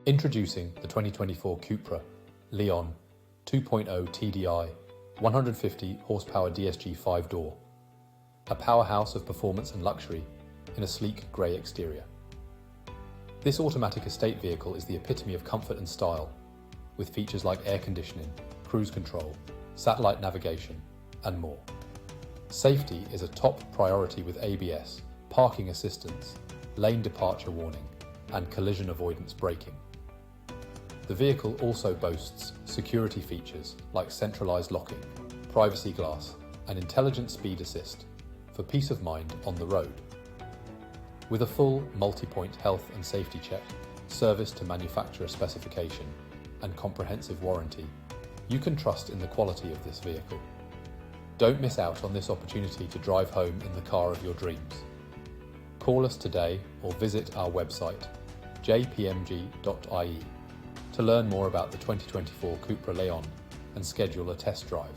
Introducing the 2024 Cupra Leon 2.0 TDI 150 horsepower DSG 5-door, a powerhouse of performance and luxury in a sleek grey exterior. This automatic estate vehicle is the epitome of comfort and style, with features like air conditioning, cruise control, satellite navigation, and more. Safety is a top priority with ABS, parking assistance, lane departure warning, and collision avoidance braking. The vehicle also boasts security features like centralized locking, privacy glass, and intelligent speed assist for peace of mind on the road. With a full multi-point health and safety check, service to manufacturer specification, and comprehensive warranty, you can trust in the quality of this vehicle. Don't miss out on this opportunity to drive home in the car of your dreams. Call us today or visit our website, jpmg.ie, to learn more about the 2024 Cupra Leon and schedule a test drive.